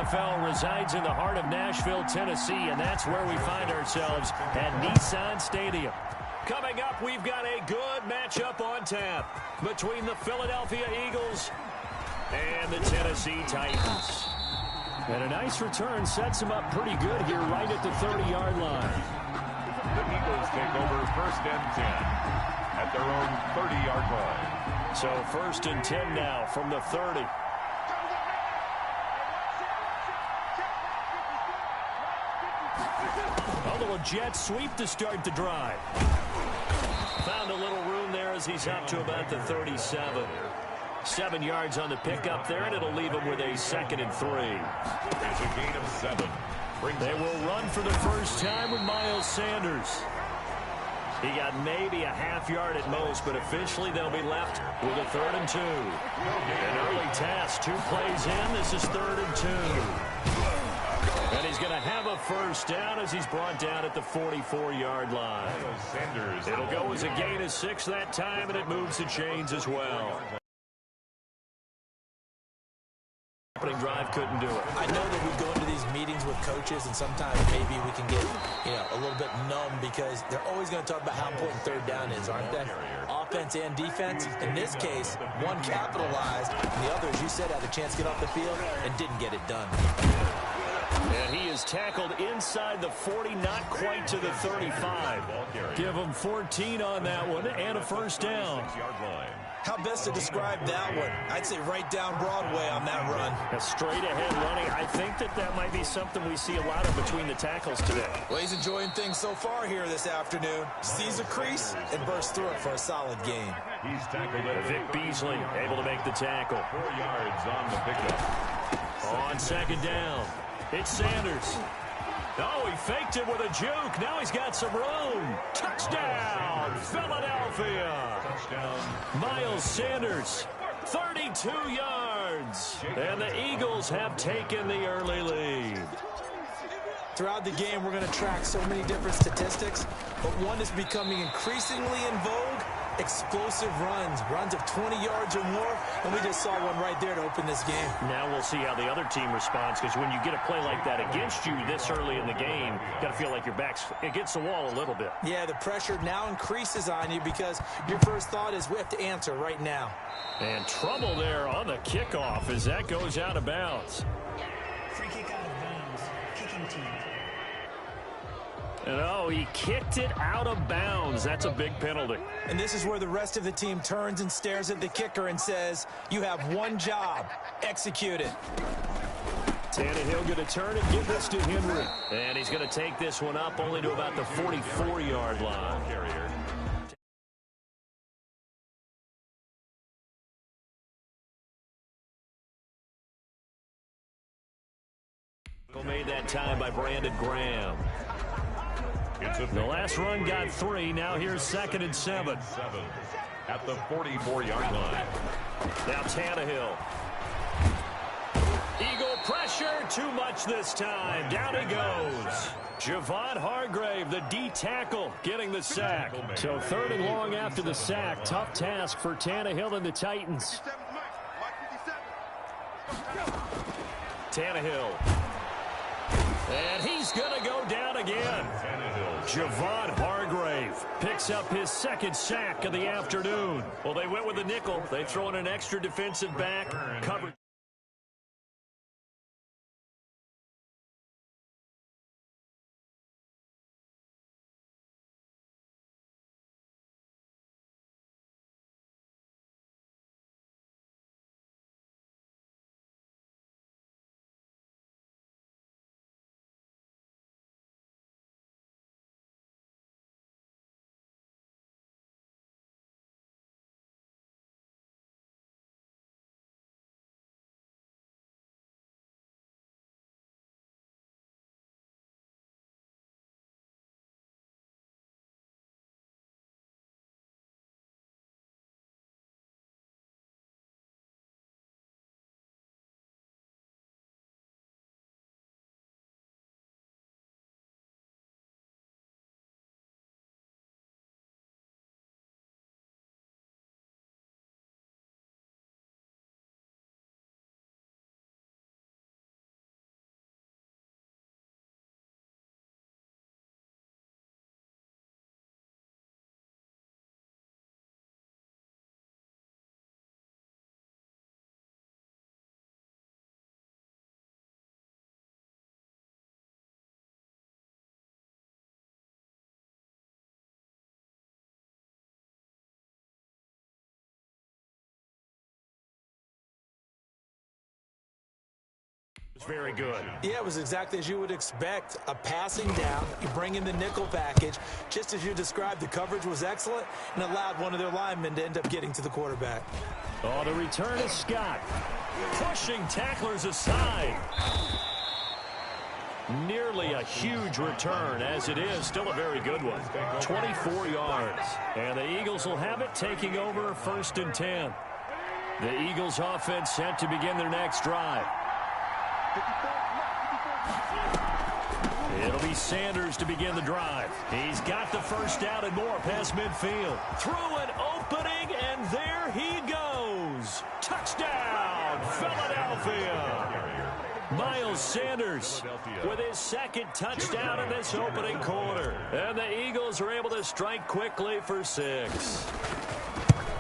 NFL resides in the heart of Nashville, Tennessee, and that's where we find ourselves at Nissan Stadium. Coming up, we've got a good matchup on tap between the Philadelphia Eagles and the Tennessee Titans. And a nice return sets them up pretty good here right at the 30-yard line. The Eagles take over 1st and 10 at their own 30-yard line. So 1st and 10 now from the 30. A little jet sweep to start the drive. Found a little room there as he's up to about the 37. 7 yards on the pickup there, and it'll leave him with a 2nd and 3. It's a gain of 7. They will run for the first time with Miles Sanders. He got maybe a half yard at most, but officially they'll be left with a 3rd and 2. An early task, 2 plays in. This is 3rd and 2. And he's going to have a first down as he's brought down at the 44-yard line. It'll go as a gain of 6 that time, and it moves the chains as well. Opening drive couldn't do it. I know that we go into these meetings with coaches, and sometimes maybe we can get, a little bit numb because they're always going to talk about how important 3rd down is, aren't they? Offense and defense. In this case, one capitalized, and the other, as you said, had a chance to get off the field and didn't get it done. And he is tackled inside the 40, not quite to the 35. Give him 14 on that one and a first down. How best to describe that one? I'd say right down Broadway on that run. A straight-ahead running. I think that might be something we see a lot of between the tackles today. Well, he's enjoying things so far here this afternoon. Sees a crease and bursts through it for a solid gain. He's tackled it. Vic Beasley able to make the tackle. 4 yards on the pickup. On 2nd down, it's Sanders. Oh, he faked it with a juke. Now he's got some room. Touchdown, Philadelphia. Touchdown. Miles Sanders, 32 yards. And the Eagles have taken the early lead. Throughout the game, we're going to track so many different statistics, but one is becoming increasingly in vogue: explosive runs of 20 yards or more, and we just saw one right there to open this game. Now we'll see how the other team responds, because when you get a play like that against you this early in the game, you got to feel like your back's against the wall a little bit. Yeah, the pressure now increases on you because your first thought is we have to answer right now. And trouble there on the kickoff as that goes out of bounds. Free kick out of bounds. Kicking team. And oh, he kicked it out of bounds. That's a big penalty. And this is where the rest of the team turns and stares at the kicker and says, you have one job. Execute it. Tannehill going to turn and give this to Henry. And he's going to take this one up only to about the 44-yard line. Made that time by Brandon Graham. The last run got 3. Now here's 2nd and 7. At the 44-yard line. Now Tannehill. Eagle pressure. Too much this time. Down he goes. Javon Hargrave, the D tackle, getting the sack. So 3rd and long after the sack. Tough task for Tannehill and the Titans. Tannehill. And he's going to go down again. Javon Hargrave picks up his 2nd sack of the afternoon. Well, they went with a nickel. They throw in an extra defensive back. Covered. Very good. Yeah, it was exactly as you would expect. A passing down, you bring in the nickel package. Just as you described, the coverage was excellent and allowed one of their linemen to end up getting to the quarterback. Oh, the return is Scott. Pushing tacklers aside. Nearly a huge return, as it is. Still a very good one. 24 yards. And the Eagles will have it, taking over 1st and 10. The Eagles offense set to begin their next drive. It'll be Sanders to begin the drive. He's got the first down and more past midfield. Through an opening, and there he goes. Touchdown, Philadelphia. Miles Sanders with his 2nd touchdown in this opening quarter. And the Eagles are able to strike quickly for 6.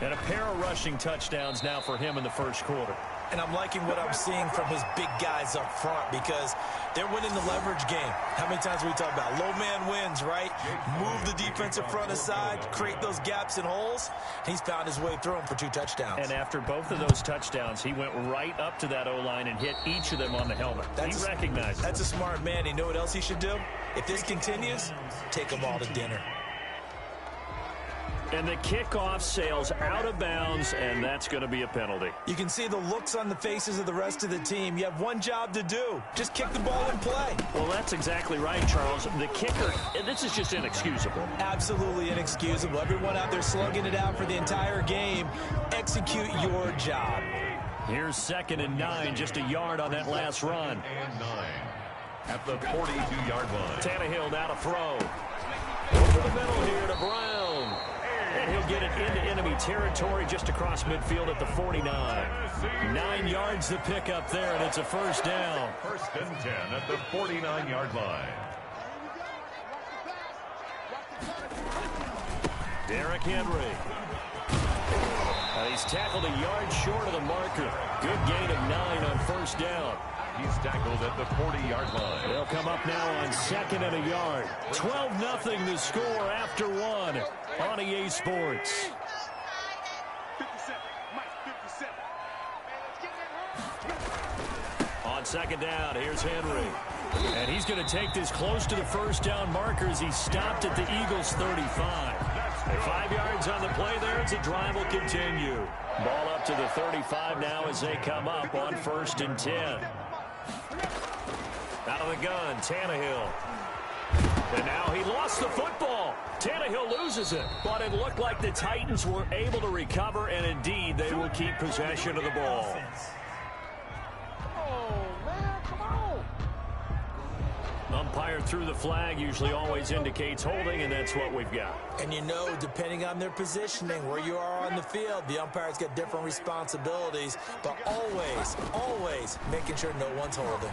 And a pair of rushing touchdowns now for him in the 1st quarter. And I'm liking what I'm seeing from his big guys up front because they're winning the leverage game. How many times we talk about low man wins, right? Move the defensive front aside, create those gaps and holes. He's found his way through them for 2 touchdowns. And after both of those touchdowns, he went right up to that O-line and hit each of them on the helmet. He recognized it. That's a smart man. You know what else he should do? If this continues, take them all to dinner. And the kickoff sails out of bounds, and that's going to be a penalty. You can see the looks on the faces of the rest of the team. You have one job to do. Just kick the ball and play. Well, that's exactly right, Charles. The kicker, and this is just inexcusable. Absolutely inexcusable. Everyone out there slugging it out for the entire game. Execute your job. Here's 2nd and 9, just a yard on that last run. And 9 at the 42-yard line. Tannehill now to throw. Over the middle here to Brown. And he'll get it into enemy territory just across midfield at the 49. 9 yards to pick up there, and it's a 1st down. 1st and 10 at the 49-yard line. Derrick Henry. He's tackled a yard short of the marker. Good gain of 9 on 1st down. He's tackled at the 40-yard line. They'll come up now on 2nd and a yard. 12-0 the score after 1 on EA Sports. On 2nd down, here's Henry. And he's going to take this close to the 1st down marker as he stopped at the Eagles' 35. 5 yards on the play there as the drive will continue. Ball up to the 35 now as they come up on 1st and 10. Out of the gun, Tannehill. And now he lost the football. Tannehill loses it. But it looked like the Titans were able to recover, and indeed they will keep possession of the ball. Umpire threw the flag, usually always indicates holding, and that's what we've got. And you know, depending on their positioning, where you are on the field, the umpire's got different responsibilities, but always making sure no one's holding.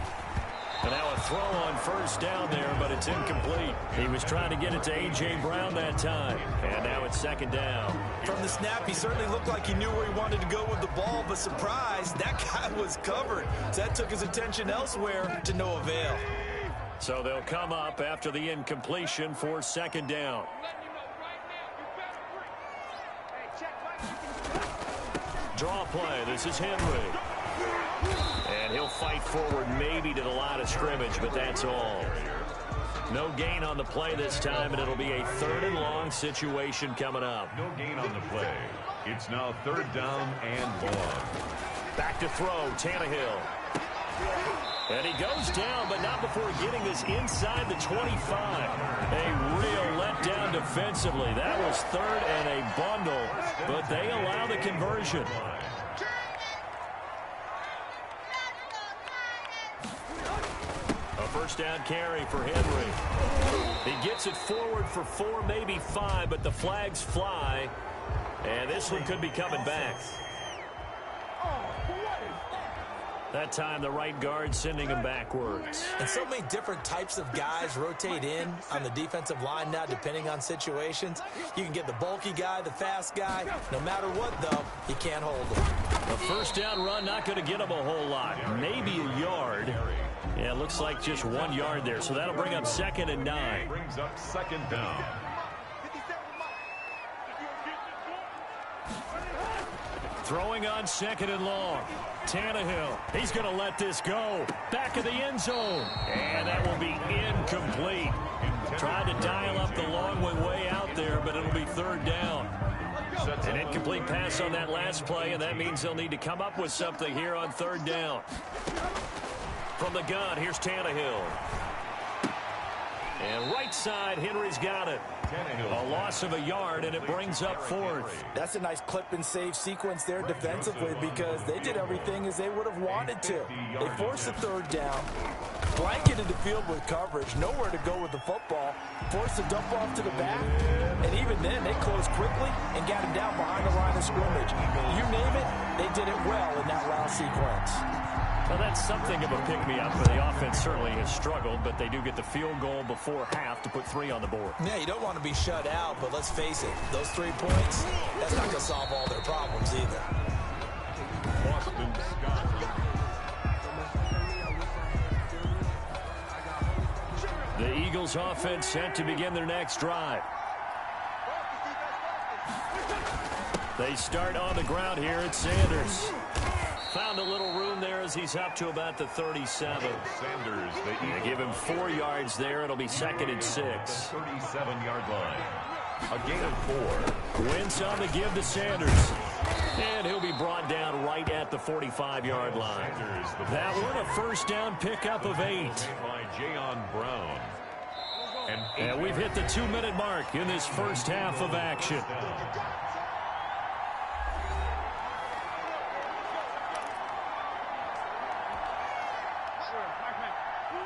And now a throw on 1st down there, but it's incomplete. He was trying to get it to A.J. Brown that time. And now it's 2nd down. From the snap, he certainly looked like he knew where he wanted to go with the ball, but surprise, that guy was covered. So that took his attention elsewhere to no avail. So they'll come up after the incompletion for 2nd down. Draw play. This is Henry. And he'll fight forward maybe to the line of scrimmage, but that's all. No gain on the play this time, and it'll be a 3rd and long situation coming up. No gain on the play. It's now 3rd down and long. Back to throw, Tannehill. And he goes down, but not before getting this inside the 25. A real letdown defensively. That was 3rd and a bundle, but they allow the conversion. A 1st down carry for Henry. He gets it forward for 4, maybe 5, but the flags fly. And this one could be coming back. That time, the right guard sending him backwards. And so many different types of guys rotate in on the defensive line now, depending on situations. You can get the bulky guy, the fast guy. No matter what, though, you can't hold him. A 1st down run, not going to get him a whole lot. Maybe a yard. Yeah, it looks like just 1 yard there. So that'll bring up 2nd and 9. Brings up 2nd down. Throwing on 2nd and long. Tannehill, he's going to let this go. Back of the end zone. And that will be incomplete. Tried to dial up the long way out there, but it'll be 3rd down. An incomplete pass on that last play, and that means they'll need to come up with something here on 3rd down. From the gun, here's Tannehill. And right side, Henry's got it. A loss of a yard, and it brings up 4th. That's a nice clip and save sequence there defensively because they did everything as they would have wanted to. They forced the 3rd down, blanketed the field with coverage, nowhere to go with the football, forced the dump off to the back, and even then they closed quickly and got him down behind the line of scrimmage. You name it, they did it well in that last sequence. Well, that's something of a pick-me-up, but the offense certainly has struggled, but they do get the field goal before half to put 3 on the board. Yeah, you don't want to be shut out, but let's face it, those 3 points, that's not going to solve all their problems either. Boston Scott. The Eagles offense set to begin their next drive. They start on the ground here at Sanders. Found a little room there as he's up to about the 37. Sanders, They give him 4 yards there. It'll be 2nd and 6. 37-yard line. A gain of 4. Wentz on the give to Sanders. And he'll be brought down right at the 45-yard line. That one a 1st down pickup of 8. By Jayon Brown. And we've hit the 2-minute mark in this first half of action.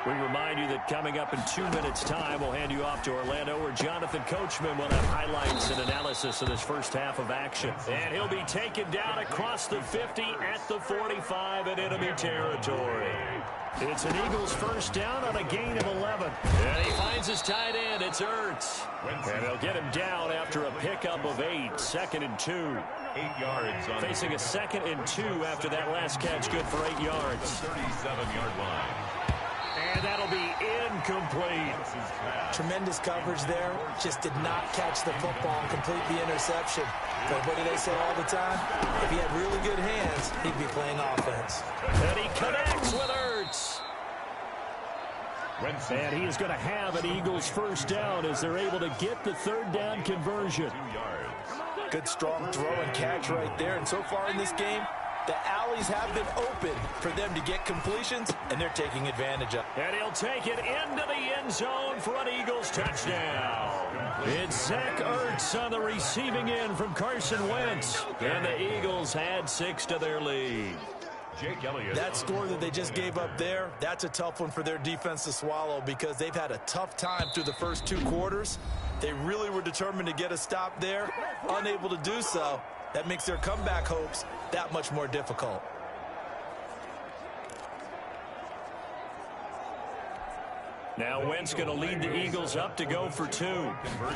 We remind you that coming up in 2 minutes' time, we'll hand you off to Orlando, where Jonathan Coachman will have highlights and analysis of this first half of action. And he'll be taken down across the 50 at the 45 in enemy territory. It's an Eagles 1st down on a gain of 11. And he finds his tight end. It's Ertz. And they'll get him down after a pickup of 8. 2nd and 2. 8 yards. On Facing a 2nd and 2 after that last catch, good for 8 yards. 37-yard line. And that'll be incomplete. Tremendous coverage there. Just did not catch the football and complete the interception. But what do they say all the time? If he had really good hands, he'd be playing offense. And he connects with Ertz. And he is going to have an Eagles 1st down as they're able to get the 3rd down conversion. 2 yards. Good strong throw and catch right there. And so far in this game, the alleys have been open for them to get completions, and they're taking advantage of it. And he'll take it into the end zone for an Eagles touchdown. It's Zach Ertz on the receiving end from Carson Wentz. And the Eagles had 6 to their lead. Jake Elliott. That score that they just gave up there, that's a tough one for their defense to swallow because they've had a tough time through the first 2 quarters. They really were determined to get a stop there, unable to do so. That makes their comeback hopes that much more difficult. Now Wentz going to lead the Eagles up to go for 2.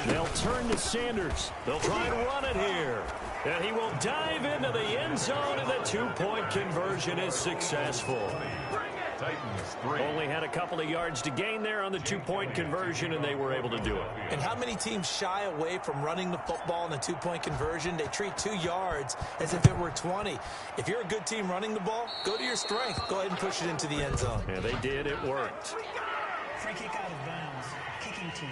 They'll turn to Sanders. They'll try and run it here. And he will dive into the end zone, and the 2-point conversion is successful. Titans 3. Only had a couple of yards to gain there on the 2-point conversion, and they were able to do it. And how many teams shy away from running the football in a 2-point conversion? They treat 2 yards as if it were 20. If you're a good team running the ball, go to your strength. Go ahead and push it into the end zone. Yeah, they did. It worked. Free kick out of bounds. Kicking team.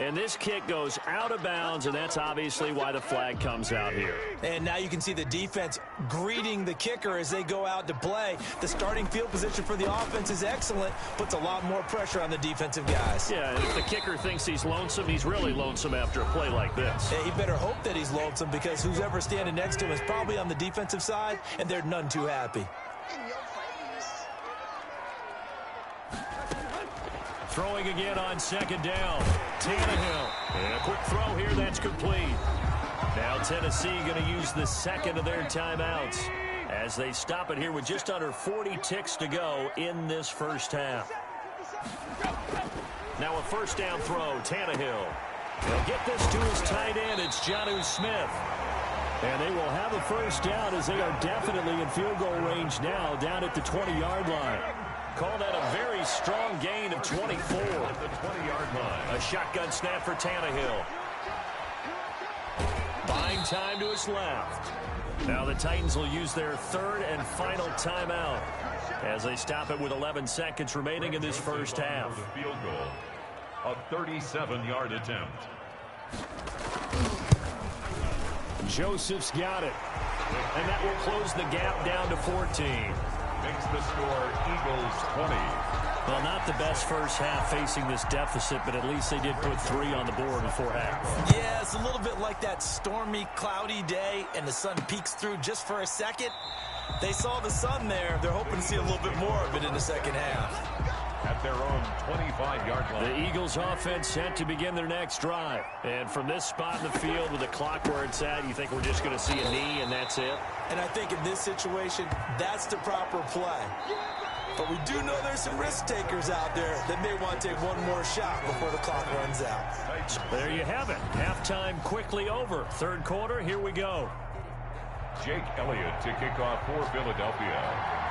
And this kick goes out of bounds, and that's obviously why the flag comes out here. And now you can see the defense greeting the kicker as they go out to play. The starting field position for the offense is excellent, puts a lot more pressure on the defensive guys. Yeah, and if the kicker thinks he's lonesome, he's really lonesome after a play like this. Hey, he better hope that he's lonesome because who's ever standing next to him is probably on the defensive side, and they're none too happy. Throwing again on 2nd down. Tannehill. And a quick throw here, that's complete. Now Tennessee going to use the 2nd of their timeouts as they stop it here with just under 40 ticks to go in this first half. Now a 1st down throw, Tannehill. They'll get this to his tight end. It's Jonnu Smith. And they will have a 1st down as they are definitely in field goal range now down at the 20-yard line. Call that a very strong gain of 24. At the 20-yard line. A shotgun snap for Tannehill. Buying Running time to his left. Now the Titans will use their third and final timeout as they stop it with 11 seconds remaining in this first half. The field goal, a 37-yard attempt. Joseph's got it. And that will close the gap down to 14. Makes the score Eagles 20. Well, not the best first half facing this deficit, but at least they did put 3 on the board before half. Yeah, it's a little bit like that stormy, cloudy day, and the sun peeks through just for a second. They saw the sun there. They're hoping to see a little bit more of it in the second half. At their own 25-yard line. The Eagles offense set to begin their next drive. And from this spot in the field with the clock where it's at, you think we're just going to see a knee and that's it? And I think in this situation, that's the proper play. But we do know there's some risk takers out there that may want to take one more shot before the clock runs out. There you have it. Halftime quickly over. Third quarter, here we go. Jake Elliott to kick off for Philadelphia.